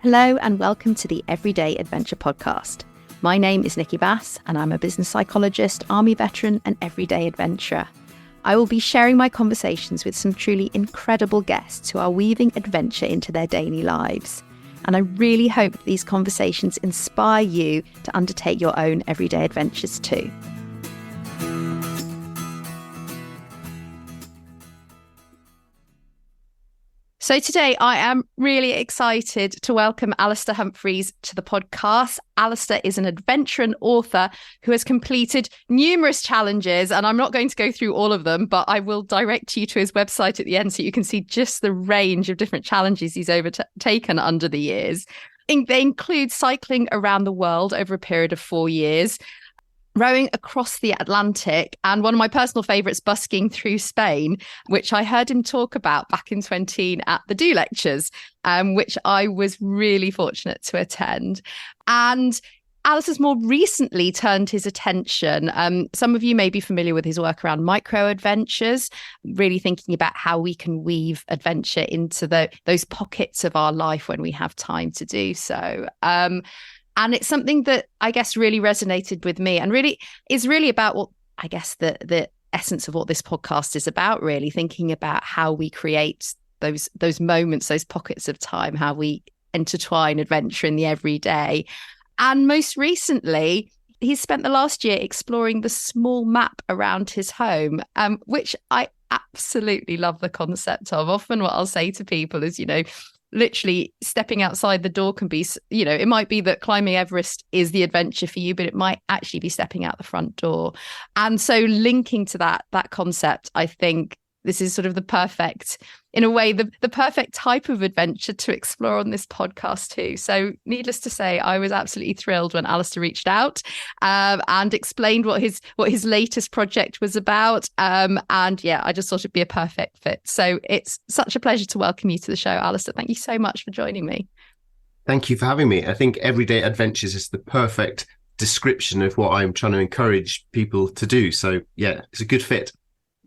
Hello and welcome to the Everyday Adventure podcast. My name is Nikki Bass and I'm a business psychologist, army veteran and everyday adventurer. I will be sharing my conversations with some truly incredible guests who are weaving adventure into their daily lives. And I really hope these conversations inspire you to undertake your own everyday adventures too. So today I am really excited to welcome Alastair Humphreys to the podcast. Alastair is an adventurer and author who has completed numerous challenges, and I'm not going to go through all of them, but I will direct you to his website at the end so you can see just the range of different challenges he's overtaken under the years. They include cycling around the world over a period of 4 years, rowing across the Atlantic, and one of my personal favourites, busking through Spain, which I heard him talk about back in 2018 at the Do Lectures, which I was really fortunate to attend. And Alice has more recently turned his attention. Some of you may be familiar with his work around microadventures, really thinking about how we can weave adventure into those pockets of our life when we have time to do so. And it's something that I guess really resonated with me and really is really about what I guess the essence of what this podcast is about, really thinking about how we create those moments, those pockets of time, how we intertwine adventure in the everyday. And most recently, he's spent the last year exploring the small map around his home, which I absolutely love the concept of. Often what I'll say to people is, literally stepping outside the door can be, it might be that climbing Everest is the adventure for you, but it might actually be stepping out the front door. And so linking to that concept, I think this is sort of the perfect type of adventure to explore on this podcast too. So needless to say, I was absolutely thrilled when Alastair reached out and explained what his latest project was about. And yeah, I just thought it'd be a perfect fit. So it's such a pleasure to welcome you to the show, Alastair. Thank you so much for joining me. Thank you for having me. I think Everyday Adventures is the perfect description of what I'm trying to encourage people to do. So yeah, it's a good fit.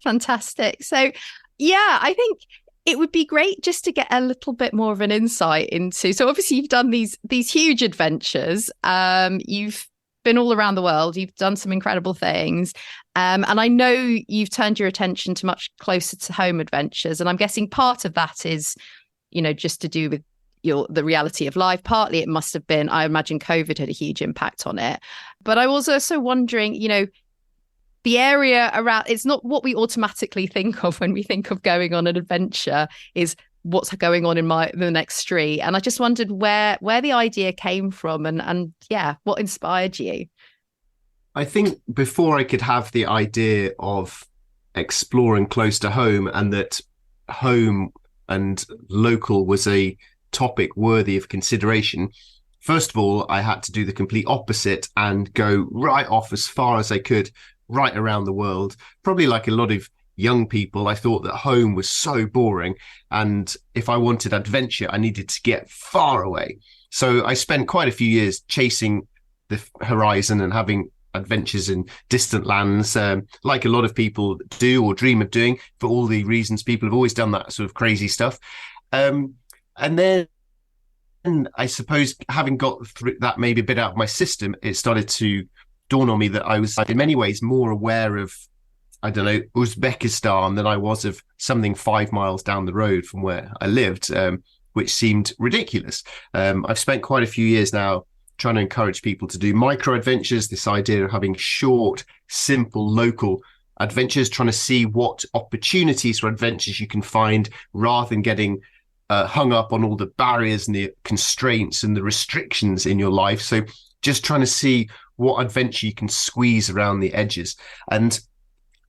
Fantastic. So yeah, I think it would be great just to get a little bit more of an insight into. So obviously you've done these huge adventures. You've been all around the world. You've done some incredible things. And I know you've turned your attention to much closer to home adventures. And I'm guessing part of that is, just to do with the reality of life. Partly it must have been, I imagine COVID had a huge impact on it. But I was also wondering, the area around, it's not what we automatically think of when we think of going on an adventure is what's going on in the next street. And I just wondered where the idea came from and yeah, what inspired you? I think before I could have the idea of exploring close to home and that home and local was a topic worthy of consideration, first of all, I had to do the complete opposite and go right off as far as I could, right around the world. Probably like a lot of young people, I thought that home was so boring, and if I wanted adventure, I needed to get far away. So I spent quite a few years chasing the horizon and having adventures in distant lands, like a lot of people do or dream of doing, for all the reasons people have always done that sort of crazy stuff. And then I suppose, having got through that maybe a bit out of my system, it started to dawn on me that I was in many ways more aware of, Uzbekistan than I was of something 5 miles down the road from where I lived, which seemed ridiculous. I've spent quite a few years now trying to encourage people to do microadventures, this idea of having short, simple, local adventures, trying to see what opportunities for adventures you can find rather than getting hung up on all the barriers and the constraints and the restrictions in your life. So just trying to see what adventure you can squeeze around the edges. And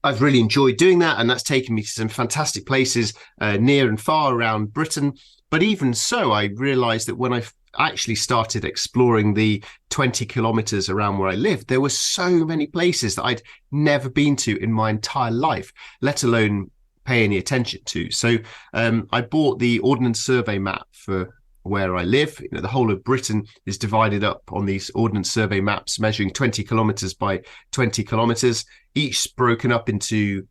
I've really enjoyed doing that. And that's taken me to some fantastic places near and far around Britain. But even so, I realized that when I actually started exploring the 20 kilometers around where I lived, there were so many places that I'd never been to in my entire life, let alone pay any attention to. So I bought the Ordnance Survey map for where I live. The whole of Britain is divided up on these Ordnance Survey maps measuring 20 kilometers by 20 kilometers, each broken up into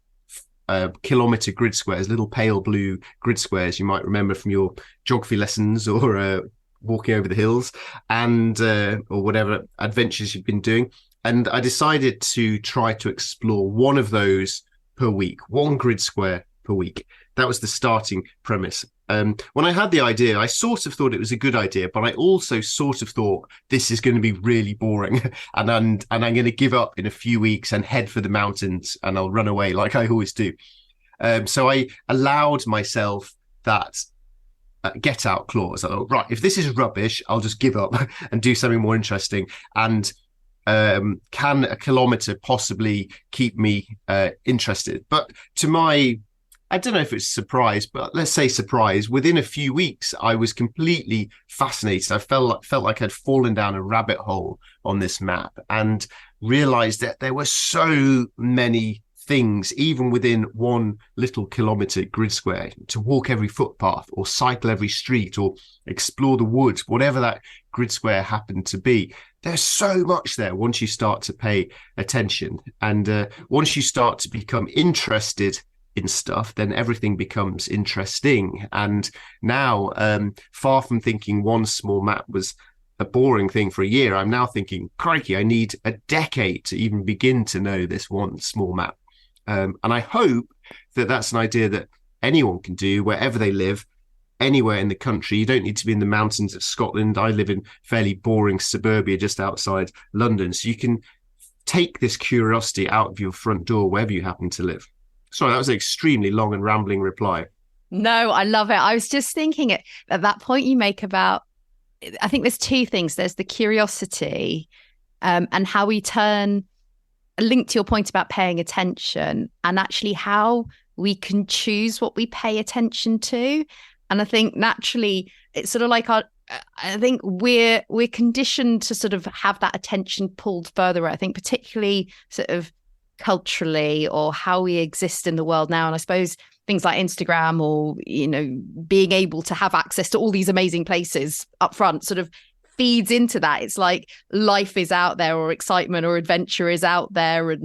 kilometer grid squares, little pale blue grid squares you might remember from your geography lessons or walking over the hills and or whatever adventures you've been doing. And I decided to try to explore one of those per week, one grid square per week. That was the starting premise. When I had the idea, I sort of thought it was a good idea, but I also sort of thought this is going to be really boring and I'm going to give up in a few weeks and head for the mountains and I'll run away like I always do. So I allowed myself that get out clause. I thought, right, if this is rubbish, I'll just give up and do something more interesting. And can a kilometre possibly keep me interested? But to my, I don't know if it's surprise, but let's say surprise, within a few weeks, I was completely fascinated. I felt like I'd fallen down a rabbit hole on this map and realised that there were so many things, even within 1 little kilometre grid square, to walk every footpath or cycle every street or explore the woods, whatever that grid square happened to be. There's so much there once you start to pay attention. And once you start to become interested in stuff, then everything becomes interesting. And now, far from thinking one small map was a boring thing for a year, I'm now thinking, crikey, I need a decade to even begin to know this one small map. And I hope that that's an idea that anyone can do wherever they live, anywhere in the country. You don't need to be in the mountains of Scotland. I live in fairly boring suburbia just outside London. So you can take this curiosity out of your front door wherever you happen to live. Sorry, that was an extremely long and rambling reply. No, I love it. I was just thinking at that point you make about, I think there's two things. There's the curiosity and how we turn, linked to your point about paying attention, and actually how we can choose what we pay attention to. And I think naturally it's sort of like I think we're conditioned to sort of have that attention pulled further. I think particularly sort of culturally, or how we exist in the world now. And I suppose things like Instagram, or, you know, being able to have access to all these amazing places up front sort of feeds into that. It's like life is out there, or excitement or adventure is out there,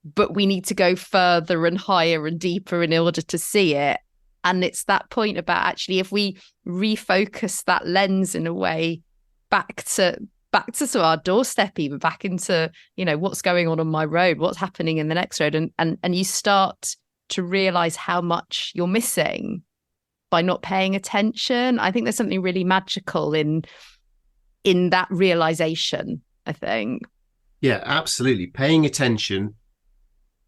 but we need to go further and higher and deeper in order to see it. And it's that point about actually, if we refocus that lens in a way back to sort of our doorstep, even back into, you know, what's going on my road, what's happening in the next road, and you start to realize how much you're missing by not paying attention. I think there's something really magical in that realization, I think. Yeah, absolutely. Paying attention,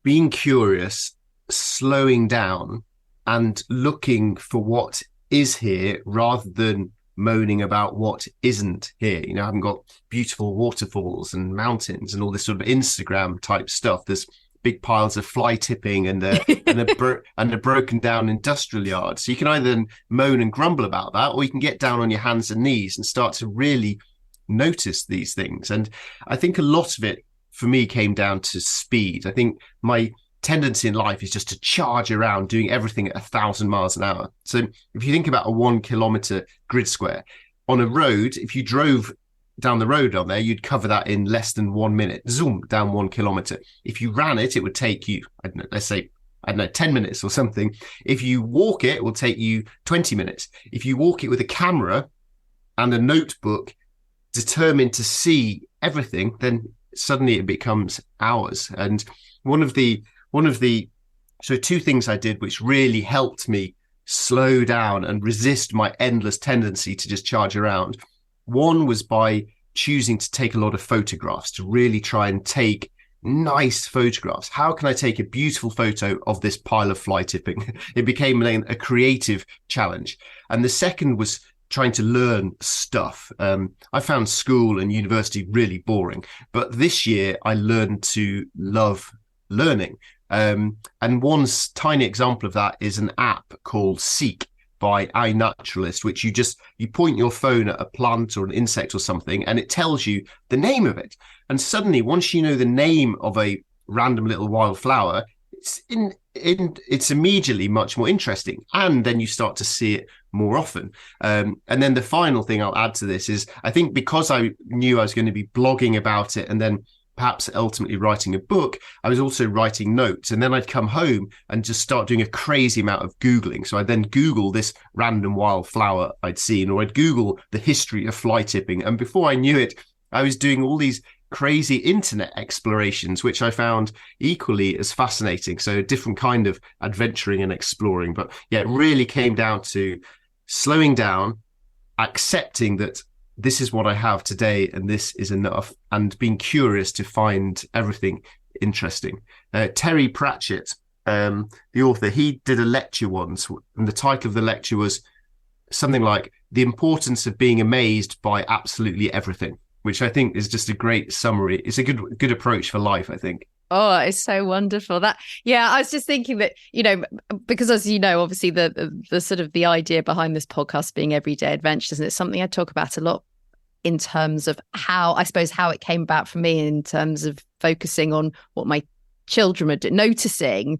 being curious, slowing down and looking for what is here rather than moaning about what isn't here. You know, I haven't got beautiful waterfalls and mountains and all this sort of Instagram type stuff. There's big piles of fly tipping and the broken down industrial yards. So you can either moan and grumble about that, or you can get down on your hands and knees and start to really notice these things. And I think a lot of it for me came down to speed. I think my tendency in life is just to charge around doing everything at 1,000 miles an hour. So if you think about a 1 kilometer grid square on a road, if you drove down the road on there, you'd cover that in less than 1 minute, zoom down 1 kilometer. If you ran it, it would take you, I don't know, let's say, 10 minutes or something. If you walk it, it will take you 20 minutes. If you walk it with a camera and a notebook determined to see everything, then suddenly it becomes hours. And so two things I did which really helped me slow down and resist my endless tendency to just charge around. One was by choosing to take a lot of photographs, to really try and take nice photographs. How can I take a beautiful photo of this pile of fly tipping? It became a creative challenge. And the second was trying to learn stuff. I found school and university really boring, but this year I learned to love learning. And one tiny example of that is an app called Seek by iNaturalist, which you point your phone at a plant or an insect or something, and it tells you the name of it. And suddenly, once you know the name of a random little wildflower, it's immediately much more interesting. And then you start to see it more often. And then the final thing I'll add to this is, I think because I knew I was going to be blogging about it and then perhaps ultimately writing a book, I was also writing notes. And then I'd come home and just start doing a crazy amount of Googling. So I'd then Google this random wildflower I'd seen, or I'd Google the history of fly tipping. And before I knew it, I was doing all these crazy internet explorations, which I found equally as fascinating. So a different kind of adventuring and exploring. But yeah, it really came down to slowing down, accepting that this is what I have today and this is enough, and being curious to find everything interesting. Terry Pratchett, the author, he did a lecture once, and the title of the lecture was something like "The Importance of Being Amazed by Absolutely Everything," which I think is just a great summary. It's a good approach for life, I think. Oh, it's so wonderful. I was just thinking that, because as you know, obviously the sort of the idea behind this podcast being everyday adventures, and it's something I talk about a lot in terms of how it came about for me, in terms of focusing on what my children are noticing,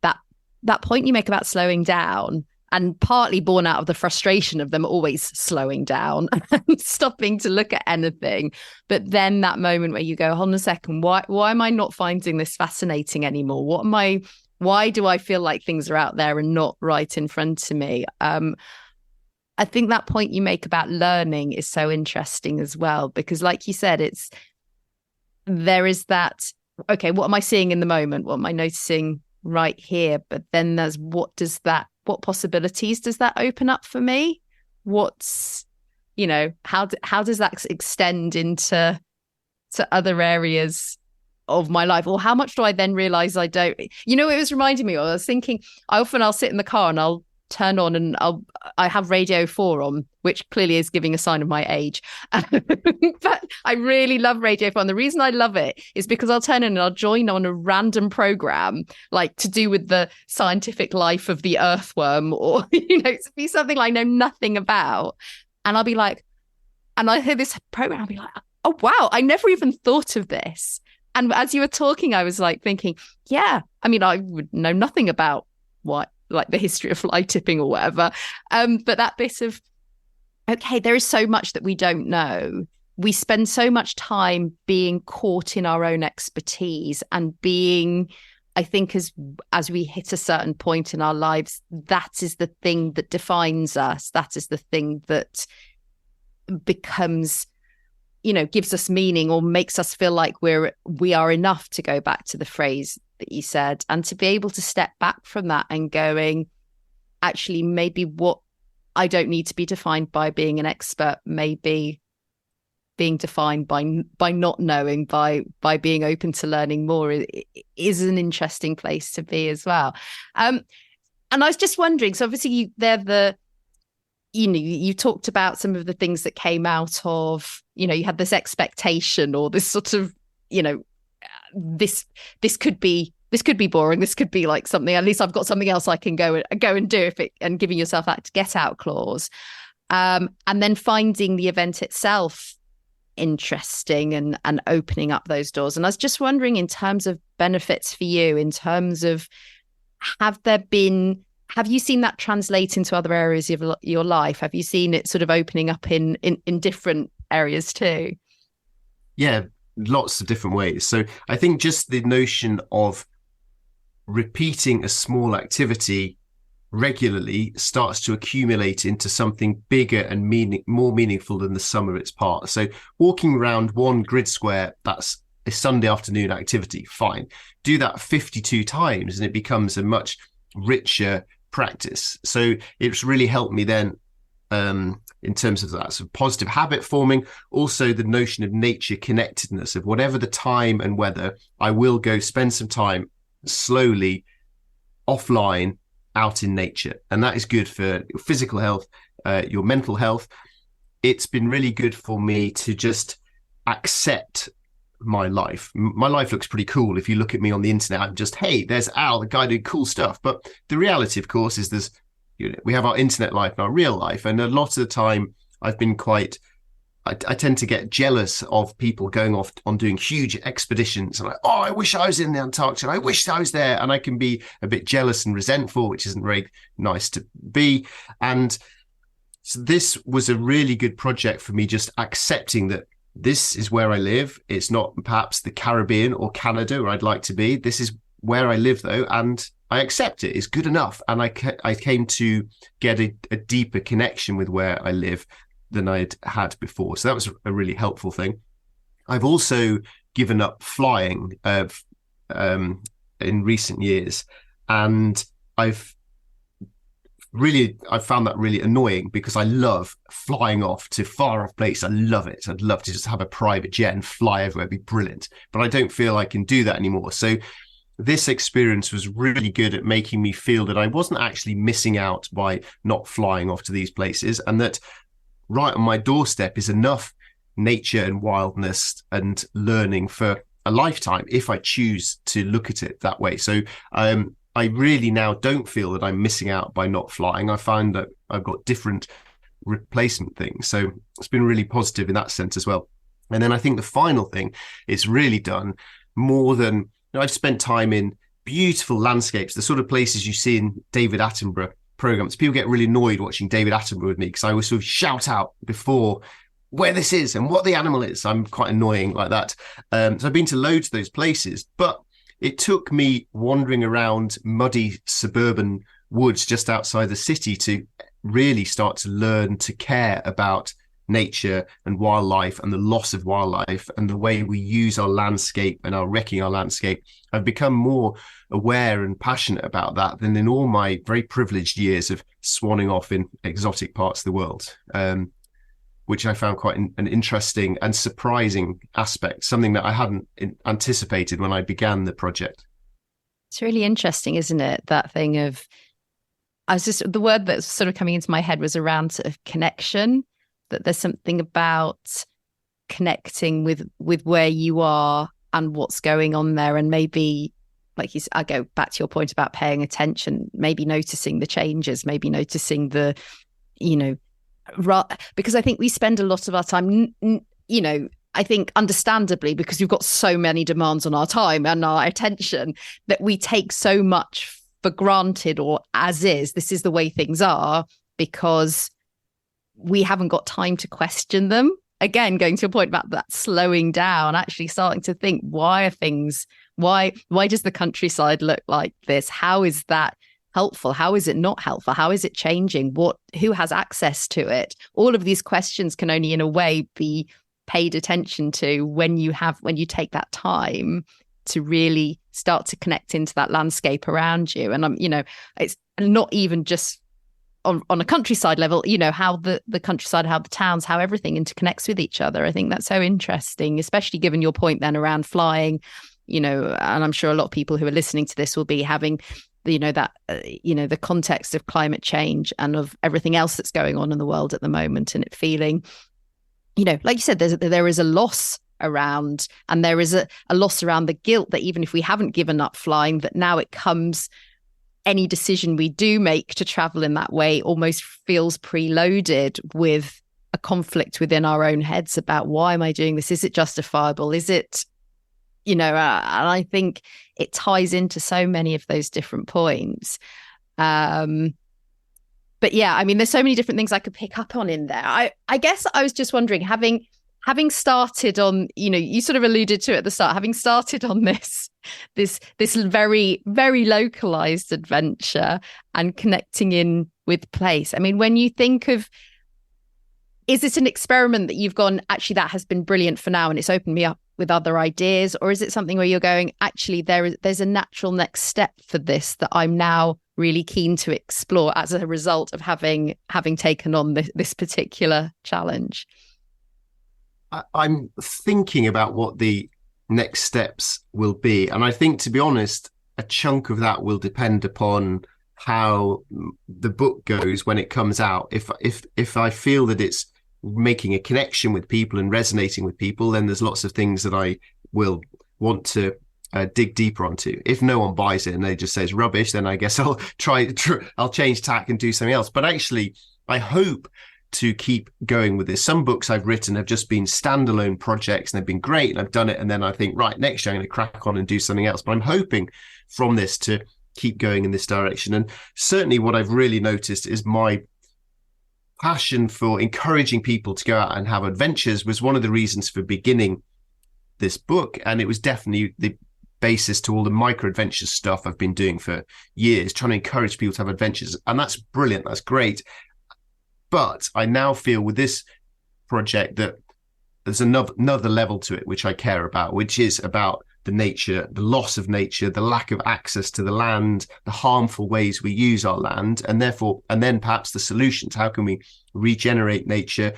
that point you make about slowing down, and partly born out of the frustration of them always slowing down and stopping to look at anything. But then that moment where you go, hold on a second, why am I not finding this fascinating anymore? Why do I feel like things are out there and not right in front of me? I think that point you make about learning is so interesting as well, because like you said, there is that, okay, what am I seeing in the moment? What am I noticing right here? But then there's what possibilities does that open up for me? What's, how does that extend into other areas of my life? Or how much do I then realize I don't? It was reminding me, I was thinking, I'll sit in the car and I'll turn on and I have Radio 4 on, which clearly is giving a sign of my age. But I really love Radio 4. And the reason I love it is because I'll turn in and I'll join on a random program, like to do with the scientific life of the earthworm, or, to be something I know nothing about. And I'll be like, and I hear this program, I'll be like, oh, wow, I never even thought of this. And as you were talking, I was like thinking, yeah, I mean, I would know nothing about like the history of fly tipping or whatever. But that bit of, okay, there is so much that we don't know. We spend so much time being caught in our own expertise and being, I think as we hit a certain point in our lives, that is the thing that defines us. That is the thing that becomes, gives us meaning or makes us feel like we are enough, to go back to the phrase that you said, and to be able to step back from that and going, actually, maybe what I don't need to be defined by being an expert, maybe being defined by not knowing, by being open to learning more is an interesting place to be as well. And I was just wondering, so obviously you talked about some of the things that came out of, you had this expectation, or this sort of, this could be boring. This could be like something, at least I've got something else I can go and do, and giving yourself that get out clause. And then finding the event itself interesting and opening up those doors. And I was just wondering, in terms of benefits for you, in terms of, have you seen that translate into other areas of your life? Have you seen it sort of opening up in different areas too? Yeah, lots of different ways. So I think just the notion of repeating a small activity regularly starts to accumulate into something bigger and more meaningful than the sum of its parts. So walking around one grid square, that's a Sunday afternoon activity, fine. Do that 52 times and it becomes a much richer practice. So it's really helped me then in terms of that sort of positive habit forming. Also the notion of nature connectedness, of whatever the time and weather, I will go spend some time slowly offline out in nature. And that is good for your physical health, your mental health. It's been really good for me to just accept my life. My life looks pretty cool. If you look at me on the internet, I'm just, hey, there's Al, the guy doing cool stuff. But the reality, of course, is we have our internet life and our real life. And a lot of the time I've been I tend to get jealous of people going off on doing huge expeditions. And I wish I was in the Antarctic. I wish I was there. And I can be a bit jealous and resentful, which isn't very nice to be. And so this was a really good project for me, just accepting that this is where I live. It's not perhaps the Caribbean or Canada where I'd like to be. This is where I live, though, and I accept it. It's good enough. And I came to get a deeper connection with where I live than I'd had before. So that was a really helpful thing. I've also given up flying in recent years, and I've found that really annoying because I love flying off to far off places. I love it. I'd love to just have a private jet and fly everywhere. It'd be brilliant. But I don't feel I can do that anymore. So this experience was really good at making me feel that I wasn't actually missing out by not flying off to these places, and that right on my doorstep is enough nature and wildness and learning for a lifetime if I choose to look at it that way. So I really now don't feel that I'm missing out by not flying. I find that I've got different replacement things. So it's been really positive in that sense as well. And then I think the final thing, it's really done more than, I've spent time in beautiful landscapes, the sort of places you see in David Attenborough programs. People get really annoyed watching David Attenborough with me because I always sort of shout out before where this is and what the animal is. I'm quite annoying like that. So I've been to loads of those places, but it took me wandering around muddy suburban woods just outside the city to really start to learn to care about nature and wildlife and the loss of wildlife and the way we use our landscape and are wrecking our landscape. I've become more aware and passionate about that than in all my very privileged years of swanning off in exotic parts of the world, which I found quite an interesting and surprising aspect, something that I hadn't anticipated when I began the project. It's really interesting, isn't it? That thing of, the word that's sort of coming into my head was around sort of connection, that there's something about connecting with where you are and what's going on there. And maybe, like you said, I go back to your point about paying attention, maybe noticing the changes, maybe noticing the, because I think we spend a lot of our time, I think understandably, because we've got so many demands on our time and our attention, that we take so much for granted, or as is, this is the way things are, because we haven't got time to question them. Again, going to your point about that slowing down, actually starting to think, why does the countryside look like this? How is that helpful? How is it not helpful? How is it changing? Who has access to it? All of these questions can only in a way be paid attention to when you take that time to really start to connect into that landscape around you. And it's not even just on a countryside level, how the countryside, how the towns, how everything interconnects with each other. I think that's so interesting, especially given your point then around flying, and I'm sure a lot of people who are listening to this will be having the context of climate change and of everything else that's going on in the world at the moment, and it feeling, like you said, there is a loss around, and there is a loss around the guilt that even if we haven't given up flying, that now it comes, any decision we do make to travel in that way almost feels preloaded with a conflict within our own heads about, why am I doing this? Is it justifiable? Is it, and I think it ties into so many of those different points. But yeah, there's so many different things I could pick up on in there. I guess I was just wondering, having started on, you sort of alluded to at the start, having started on this very, very localized adventure and connecting in with place. When you think of, is it an experiment that you've gone, actually, that has been brilliant for now and it's opened me up with other ideas? Or is it something where you're going, actually, there's a natural next step for this that I'm now really keen to explore as a result of having taken on this particular challenge? I'm thinking about what the next steps will be. And I think, to be honest, a chunk of that will depend upon how the book goes when it comes out. If I feel that it's making a connection with people and resonating with people, then there's lots of things that I will want to dig deeper onto. If no one buys it and they just say it's rubbish, then I guess I'll I'll change tack and do something else. But actually, I hope to keep going with this. Some books I've written have just been standalone projects and they've been great and I've done it, and then I think, right, next year I'm going to crack on and do something else. But I'm hoping from this to keep going in this direction. And certainly what I've really noticed is my passion for encouraging people to go out and have adventures was one of the reasons for beginning this book. And it was definitely the basis to all the micro adventures stuff I've been doing for years, trying to encourage people to have adventures. And that's brilliant. That's great. But I now feel with this project that there's another level to it, which I care about, which is about the nature, the loss of nature, the lack of access to the land, the harmful ways we use our land, and then perhaps the solutions. How can we regenerate nature,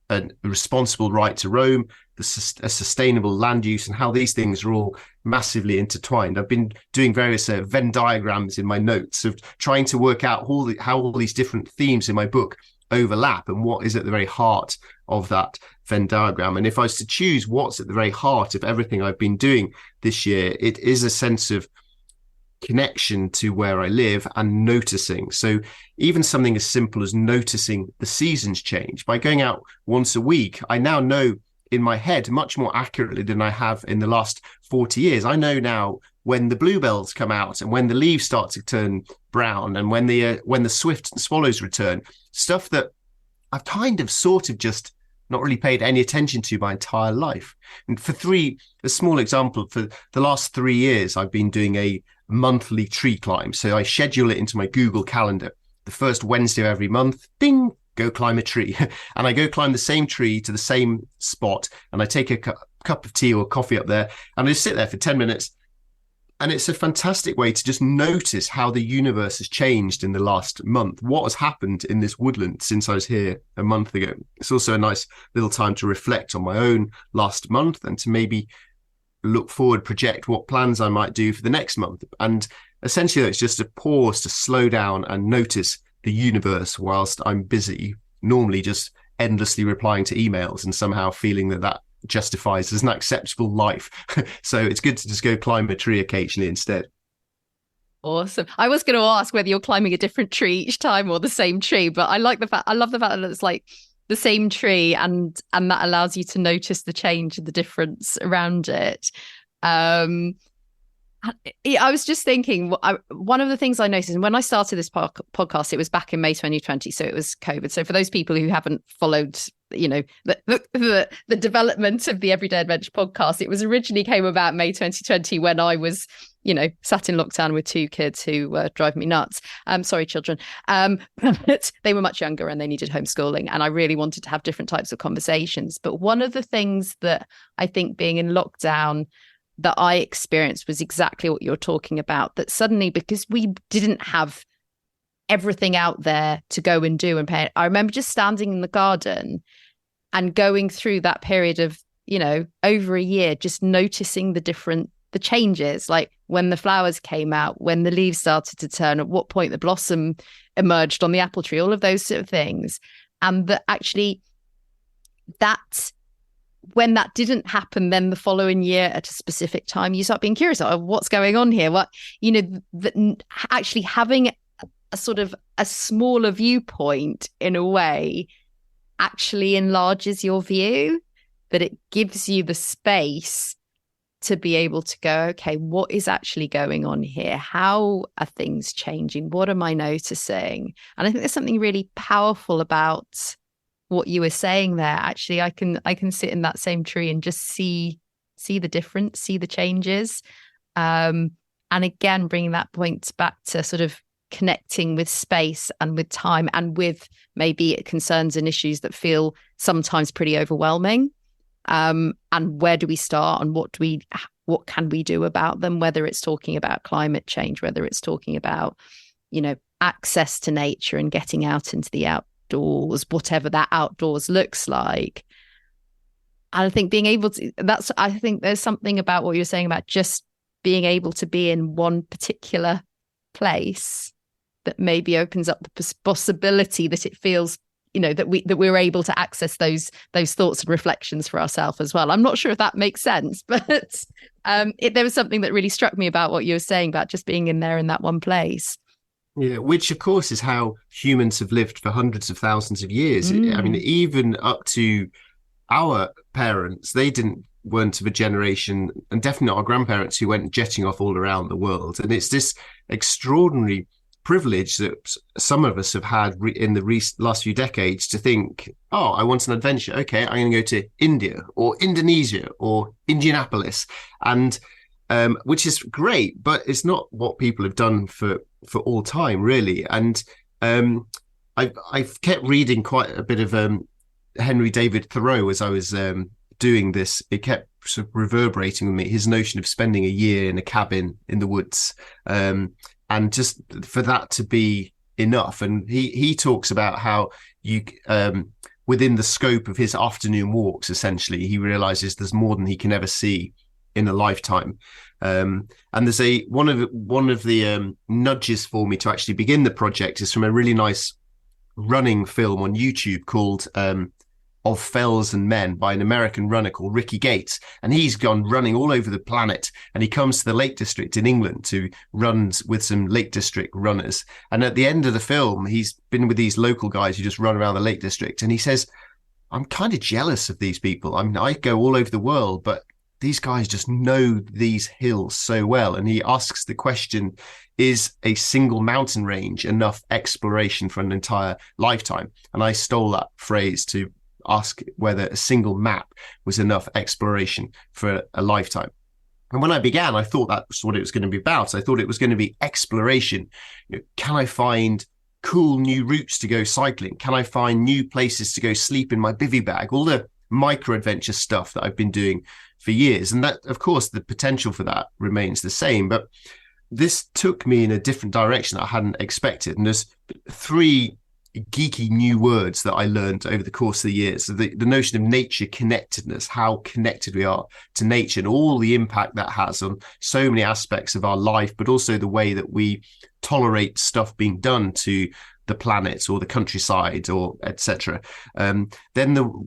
a responsible right to roam, a sustainable land use, and how these things are all massively intertwined. I've been doing various Venn diagrams in my notes of trying to work out how all these different themes in my book overlap and what is at the very heart of that Venn diagram. And if I was to choose what's at the very heart of everything I've been doing this year, it is a sense of connection to where I live and noticing. So even something as simple as noticing the seasons change. By going out once a week, I now know in my head much more accurately than I have in the last 40 years. I know now when the bluebells come out and when the leaves start to turn brown and when the swift swallows return, stuff that I've kind of sort of just not really paid any attention to my entire life. And a small example, for the last 3 years, I've been doing a monthly tree climb. So I schedule it into my Google Calendar. The first Wednesday of every month, ding, go climb a tree. And I go climb the same tree to the same spot. And I take a cup of tea or coffee up there and I just sit there for 10 minutes. And it's a fantastic way to just notice how the universe has changed in the last month. What has happened in this woodland since I was here a month ago? It's also a nice little time to reflect on my own last month and to maybe look forward, project what plans I might do for the next month. And essentially, it's just a pause to slow down and notice the universe whilst I'm busy, normally just endlessly replying to emails and somehow feeling that justifies as an acceptable life. So it's good to just go climb a tree occasionally instead. Awesome. I was going to ask whether you're climbing a different tree each time or the same tree, but I love the fact that it's like the same tree and that allows you to notice the change and the difference around it. I was just thinking, one of the things I noticed, and when I started this podcast, it was back in May 2020, so it was COVID. So for those people who haven't followed, the development of the Everyday Adventure podcast, it was originally came about May 2020 when I was, sat in lockdown with 2 kids who were driving me nuts. Sorry, children. But they were much younger and they needed homeschooling. And I really wanted to have different types of conversations. But one of the things that I think being in lockdown that I experienced was exactly what you're talking about, that suddenly, because we didn't have everything out there to go and do and pay. I remember just standing in the garden and going through that period of, over a year, just noticing the changes, like when the flowers came out, when the leaves started to turn, at what point the blossom emerged on the apple tree, all of those sort of things. And that actually when that didn't happen, then the following year at a specific time, you start being curious, what's going on here? Actually having a sort of a smaller viewpoint in a way actually enlarges your view, that it gives you the space to be able to go, okay, what is actually going on here? How are things changing? What am I noticing? And I think there's something really powerful about what you were saying there. Actually, I can sit in that same tree and just see the difference, see the changes. And again, bringing that point back to sort of connecting with space and with time and with maybe concerns and issues that feel sometimes pretty overwhelming. And where do we start and what can we do about them, whether it's talking about climate change, whether it's talking about, access to nature and getting out into the outdoors, whatever that outdoors looks like. And I think being able to, I think there's something about what you're saying about just being able to be in one particular place that maybe opens up the possibility that it feels, that we're able to access those thoughts and reflections for ourselves as well. I'm not sure if that makes sense, but there was something that really struck me about what you were saying about just being in there in that one place. Yeah, which of course is how humans have lived for hundreds of thousands of years. I mean, even up to our parents, they weren't of a generation, and definitely not our grandparents, who went jetting off all around the world. And it's this extraordinary privilege that some of us have had in the last few decades to think, oh, I want an adventure. Okay, I'm going to go to India or Indonesia or Indianapolis, and which is great, but it's not what people have done for all time, really. And I've kept reading quite a bit of Henry David Thoreau as I was doing this. It kept sort of reverberating with me, his notion of spending a year in a cabin in the woods, and just for that to be enough. And he talks about how you within the scope of his afternoon walks, essentially, he realizes there's more than he can ever see in a lifetime. And there's one of the nudges for me to actually begin the project is from a really nice running film on YouTube called Of Fells and Men by an American runner called Ricky Gates. And he's gone running all over the planet, and he comes to the Lake District in England to run with some Lake District runners. And at the end of the film, he's been with these local guys who just run around the Lake District. And he says, I'm kind of jealous of these people. I mean, I go all over the world, but these guys just know these hills so well. And he asks the question, is a single mountain range enough exploration for an entire lifetime? And I stole that phrase to ask whether a single map was enough exploration for a lifetime. And when I began, I thought that's what it was going to be about. I thought it was going to be exploration. Can I find cool new routes to go cycling? Can I find new places to go sleep in my bivy bag? All the micro-adventure stuff that I've been doing for years. And that, of course, the potential for that remains the same. But this took me in a different direction I hadn't expected. And there's 3 geeky new words that I learned over the course of the years. So the notion of nature connectedness, how connected we are to nature and all the impact that has on so many aspects of our life, but also the way that we tolerate stuff being done to the planet or the countryside or etc. Then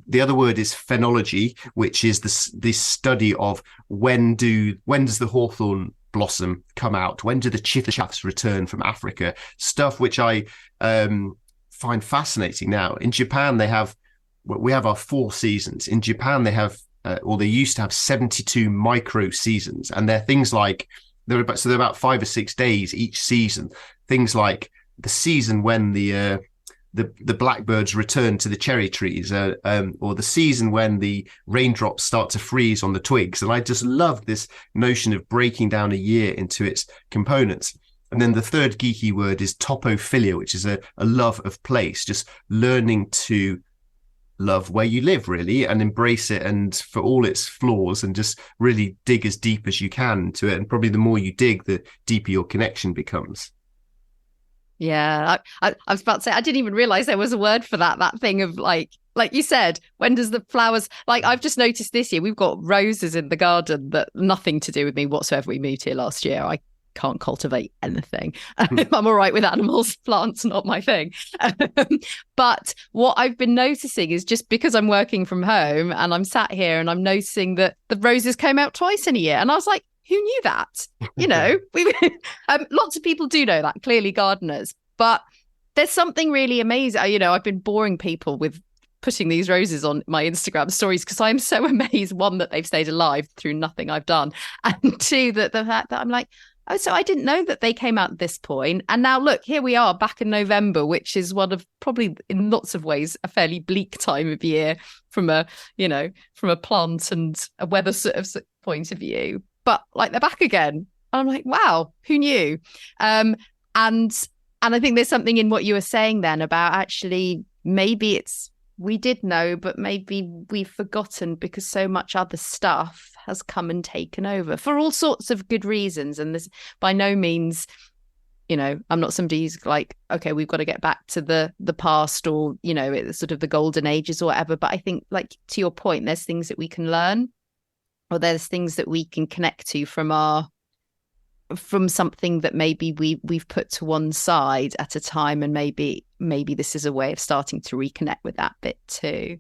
the other word is phenology, which is the study of when does the hawthorn blossom come out? When do the chiffchaffs return from Africa? Stuff which I find fascinating now. In Japan, we have our 4 seasons. In Japan, they have, or they used to have 72 micro seasons, and they're things like they're about 5 or 6 days each season. Things like the season when the blackbirds return to the cherry trees, or the season when the raindrops start to freeze on the twigs. And I just love this notion of breaking down a year into its components. And then the third geeky word is topophilia, which is a love of place, just learning to love where you live, really, and embrace it, and for all its flaws, and just really dig as deep as you can to it. And probably the more you dig, the deeper your connection becomes. Yeah, I was about to say, I didn't even realize there was a word for that thing of like you said, when does the flowers, like I've just noticed this year, we've got roses in the garden that nothing to do with me whatsoever. We moved here last year. I can't cultivate anything. I'm all right with animals, plants, not my thing. But what I've been noticing is just because I'm working from home and I'm sat here and I'm noticing that the roses came out twice in a year. And I was like, who knew that? You know, lots of people do know that, clearly gardeners, but there's something really amazing. You know, I've been boring people with putting these roses on my Instagram stories because I'm so amazed, 1, that they've stayed alive through nothing I've done, and 2, that the fact that I'm like, oh, so I didn't know that they came out at this point. And now look, here we are back in November, which is one of probably in lots of ways a fairly bleak time of year from a plant and a weather sort of point of view. But like they're back again. I'm like, wow, who knew? And I think there's something in what you were saying then about actually maybe we did know, but maybe we've forgotten because so much other stuff has come and taken over for all sorts of good reasons. And this by no means, you know, I'm not somebody who's like, okay, we've got to get back to the past or, you know, it's sort of the golden ages or whatever. But I think, like, to your point, there's things that we can learn, or there's things that we can connect to from something that maybe we've put to one side at a time, and maybe this is a way of starting to reconnect with that bit too.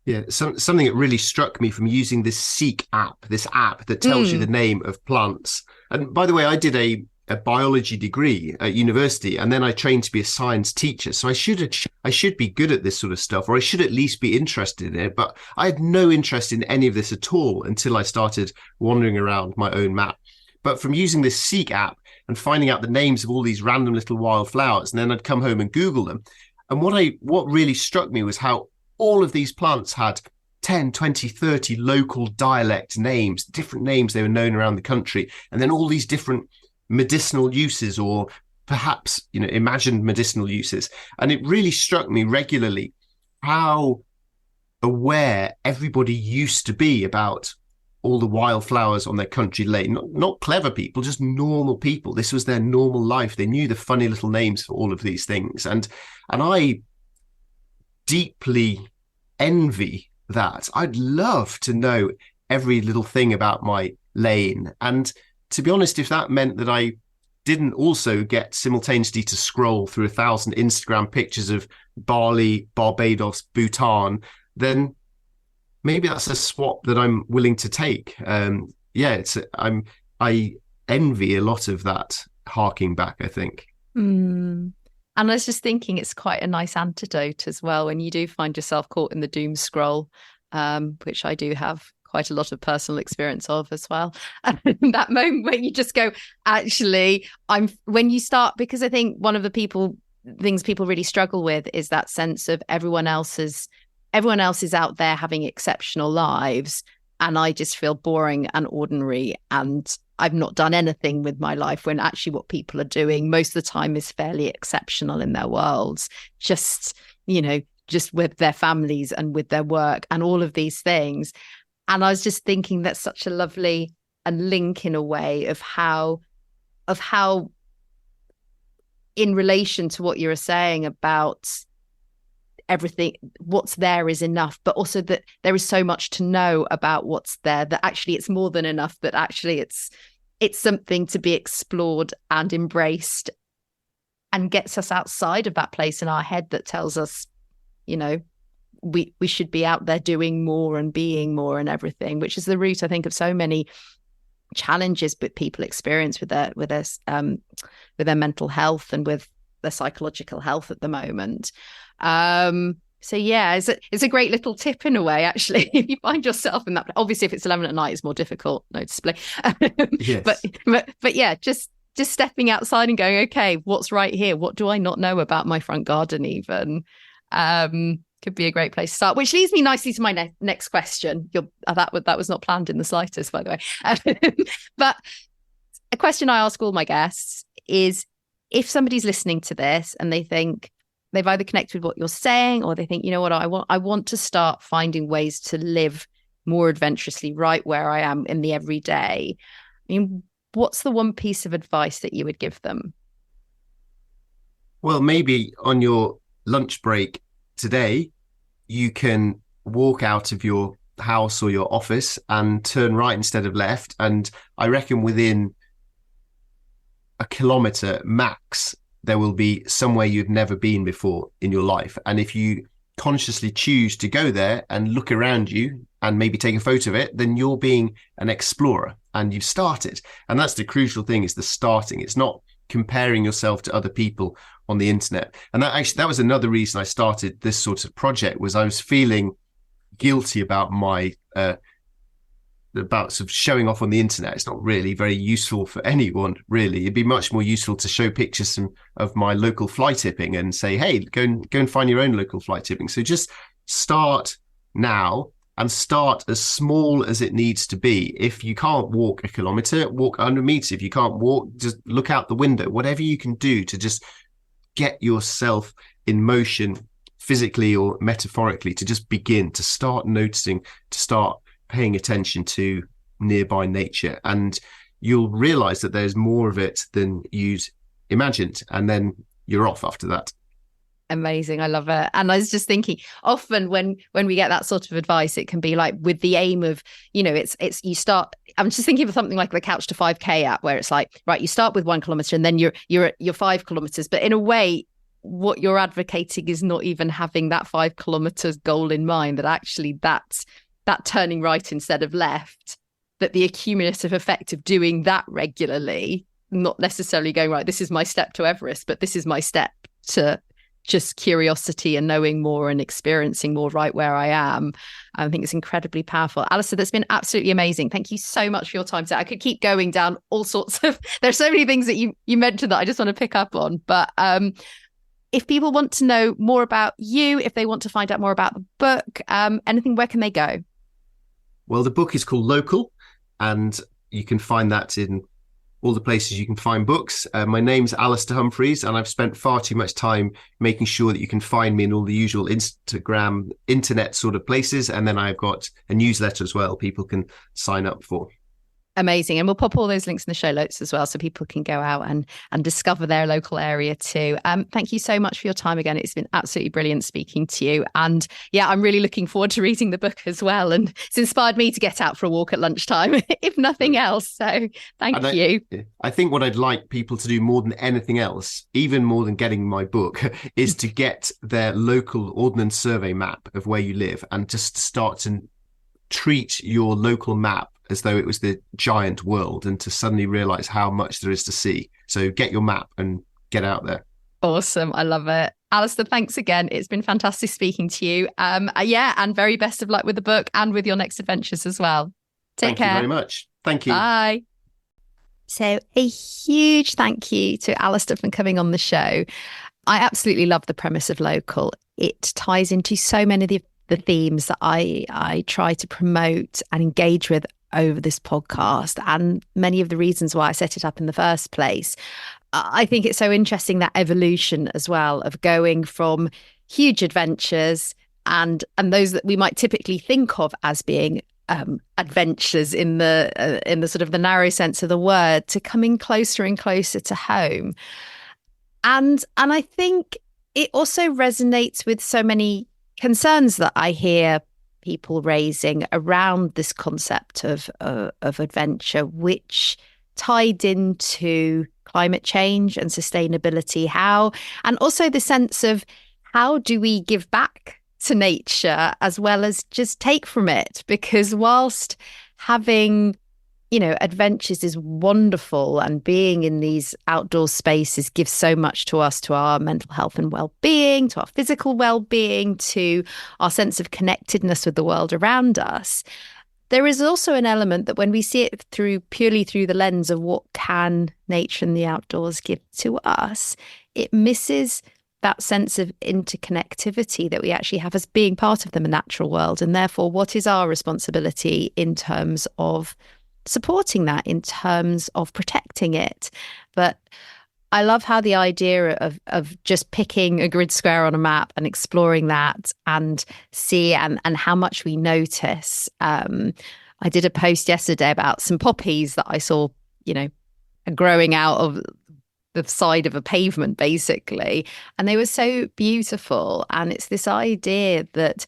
Yeah, something that really struck me from using this Seek app, that tells you the name of plants. And by the way, I did a biology degree at university, and then I trained to be a science teacher. So I should be good at this sort of stuff, or I should at least be interested in it. But I had no interest in any of this at all until I started wandering around my own map. but from using this Seek app and finding out the names of all these random little wildflowers, and then I'd come home and Google them. And what really struck me was how all of these plants had 10, 20, 30 local dialect names, different names they were known around the country, and then all these different medicinal uses, or perhaps, imagined medicinal uses. And it really struck me regularly how aware everybody used to be about all the wildflowers on their country lane. Not clever people, just normal people. This was their normal life. They knew the funny little names for all of these things. And I deeply envy that. I'd love to know every little thing about my lane. And to be honest, if that meant that I didn't also get simultaneously to scroll through 1,000 Instagram pictures of Bali, Barbados, Bhutan, then maybe that's a swap that I'm willing to take. I envy a lot of that harking back, I think. And I was just thinking it's quite a nice antidote as well when you do find yourself caught in the doom scroll, which I do have quite a lot of personal experience of as well. And that moment when you just go, actually, when you start, because I think one of the things people really struggle with is that sense of everyone else is out there having exceptional lives, and I just feel boring and ordinary, and I've not done anything with my life, when actually what people are doing most of the time is fairly exceptional in their worlds, just with their families and with their work and all of these things. And I was just thinking that's such a lovely link in a way of how in relation to what you were saying about everything, what's there is enough, but also that there is so much to know about what's there, that actually it's more than enough, that actually it's something to be explored and embraced, and gets us outside of that place in our head that tells us, we should be out there doing more and being more and everything, which is the root, I think, of so many challenges that people experience with their mental health and with their psychological health at the moment. So yeah, it's a great little tip in a way, actually. If you find yourself in that, obviously if it's 11 at night, it's more difficult, noticeably. Yes. But yeah, just stepping outside and going, okay, what's right here? What do I not know about my front garden even? Could be a great place to start, which leads me nicely to my next question. That was not planned in the slightest, by the way. But a question I ask all my guests is, if somebody's listening to this and they think they've either connected with what you're saying, or they think, I want to start finding ways to live more adventurously right where I am in the everyday. I mean, what's the one piece of advice that you would give them? Well, maybe on your lunch break today, you can walk out of your house or your office and turn right instead of left. And I reckon within a kilometre max, there will be somewhere you've never been before in your life. And if you consciously choose to go there and look around you and maybe take a photo of it, then you're being an explorer and you've started. And that's the crucial thing, is the starting. It's not comparing yourself to other people on the internet. And that was another reason I started this sort of project, was I was feeling guilty about about sort of showing off on the internet. It's not really very useful for anyone, really. It'd be much more useful to show pictures of my local fly tipping and say, hey, go and find your own local fly tipping. So just start now, and start as small as it needs to be. If you can't walk a kilometre, walk 100 meters. If you can't walk, just look out the window. Whatever you can do to just get yourself in motion, physically or metaphorically, to just begin, to start noticing, to start paying attention to nearby nature. And you'll realize that there's more of it than you'd imagined. And then you're off after that. Amazing. I love it. And I was just thinking, often when we get that sort of advice, it can be like with the aim of, it's you start. I'm just thinking of something like the Couch to 5K app, where it's like, right, you start with 1 kilometre and then you're at your 5 kilometres. But in a way, what you're advocating is not even having that 5 kilometres goal in mind, that actually that turning right instead of left, that the accumulative effect of doing that regularly, not necessarily going, right, this is my step to Everest, but this is my step to just curiosity and knowing more and experiencing more right where I am. I think it's incredibly powerful. Alastair, that's been absolutely amazing. Thank you so much for your time today. I could keep going down all sorts of, there's so many things that you mentioned that I just want to pick up on. But if people want to know more about you, if they want to find out more about the book, anything, where can they go? Well, the book is called Local, and you can find that in all the places you can find books. My name's Alastair Humphreys, and I've spent far too much time making sure that you can find me in all the usual Instagram, internet sort of places. And then I've got a newsletter as well people can sign up for. Amazing. And we'll pop all those links in the show notes as well, so people can go out and discover their local area too. Thank you so much for your time again. It's been absolutely brilliant speaking to you. And yeah, I'm really looking forward to reading the book as well. And it's inspired me to get out for a walk at lunchtime, if nothing else. So thank you. I think what I'd like people to do more than anything else, even more than getting my book, is to get their local ordnance survey map of where you live and just start to treat your local map as though it was the giant world, and to suddenly realize how much there is to see. So get your map and get out there. Awesome. I love it. Alastair, thanks again. It's been fantastic speaking to you. And very best of luck with the book and with your next adventures as well. Take care. Thank you very much. Thank you. Bye. So a huge thank you to Alastair for coming on the show. I absolutely love the premise of Local. It ties into so many of the themes that I try to promote and engage with over this podcast, and many of the reasons why I set it up in the first place. I think it's so interesting, that evolution as well, of going from huge adventures and those that we might typically think of as being adventures in the sort of the narrow sense of the word, to coming closer and closer to home. And I think it also resonates with so many concerns that I hear people raising around this concept of adventure, which tied into climate change and sustainability, and also the sense of how do we give back to nature as well as just take from it? Because whilst having adventures is wonderful, and being in these outdoor spaces gives so much to us, to our mental health and well-being, to our physical well-being, to our sense of connectedness with the world around us, there is also an element that when we see it purely through the lens of what can nature and the outdoors give to us, it misses that sense of interconnectivity that we actually have as being part of the natural world. And therefore, what is our responsibility in terms of supporting that, in terms of protecting it? But I love how the idea of just picking a grid square on a map and exploring that and see and how much we notice. I did a post yesterday about some poppies that I saw, growing out of the side of a pavement, basically. And they were so beautiful. And it's this idea that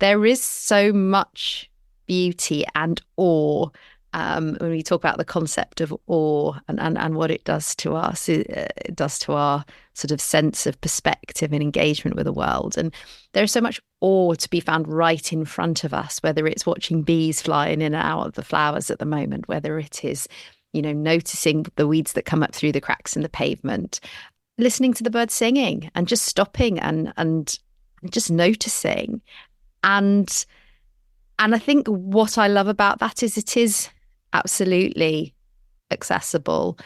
there is so much beauty and awe. When we talk about the concept of awe and what it does to us, it does to our sort of sense of perspective and engagement with the world. And there's so much awe to be found right in front of us, whether it's watching bees flying in and out of the flowers at the moment, whether it is, noticing the weeds that come up through the cracks in the pavement, listening to the birds singing and just stopping and just noticing. And I think what I love about that is it is absolutely accessible.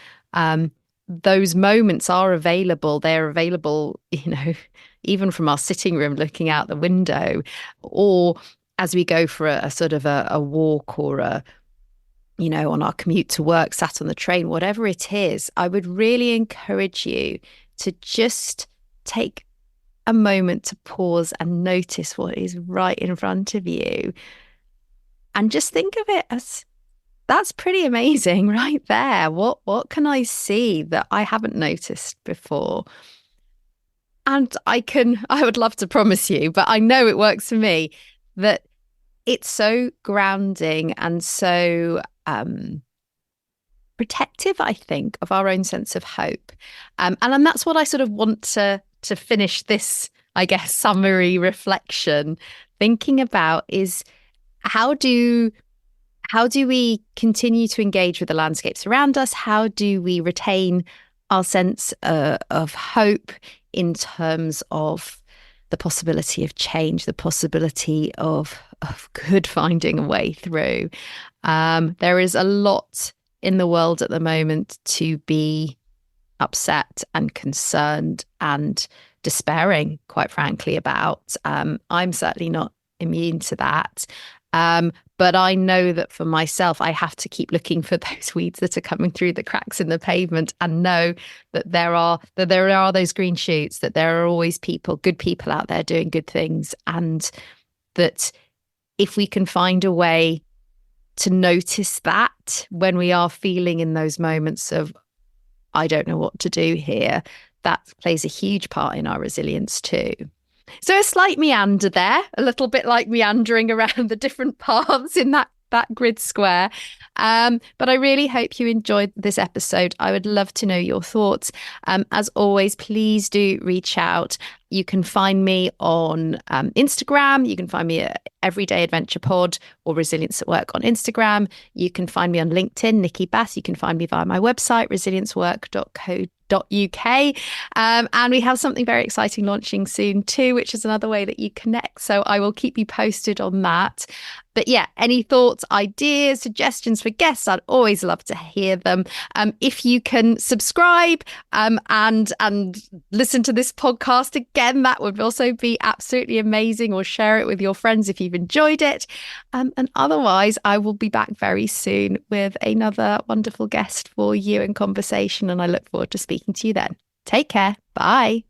Those moments are available. They're available, even from our sitting room looking out the window, or as we go for a sort of a walk, or on our commute to work, sat on the train, whatever it is. I would really encourage you to just take a moment to pause and notice what is right in front of you, and just think of it as, that's pretty amazing right there. What can I see that I haven't noticed before? And I would love to promise you, but I know it works for me, that it's so grounding and so protective, I think, of our own sense of hope. And that's what I sort of want to finish this, I guess, summary reflection thinking about, is how do we continue to engage with the landscapes around us? How do we retain our sense of hope in terms of the possibility of change, the possibility of good finding a way through. There is a lot in the world at the moment to be upset and concerned and despairing, quite frankly, about. I'm certainly not immune to that. But I know that for myself, I have to keep looking for those weeds that are coming through the cracks in the pavement, and know that there are those green shoots, that there are always good people out there doing good things, and that if we can find a way to notice that when we are feeling in those moments of, I don't know what to do here, that plays a huge part in our resilience too. So a slight meander there, a little bit like meandering around the different paths in that grid square. But I really hope you enjoyed this episode. I would love to know your thoughts. As always, please do reach out. You can find me on Instagram. You can find me at Everyday Adventure Pod or Resilience at Work on Instagram. You can find me on LinkedIn, Nikki Bass. You can find me via my website, resiliencework.co.uk. And we have something very exciting launching soon too, which is another way that you connect. So I will keep you posted on that. But yeah, any thoughts, ideas, suggestions for guests, I'd always love to hear them. If you can subscribe and listen to this podcast again, that would also be absolutely amazing, or share it with your friends if you've enjoyed it. And otherwise, I will be back very soon with another wonderful guest for you in conversation, and I look forward to speaking to you then. Take care. Bye.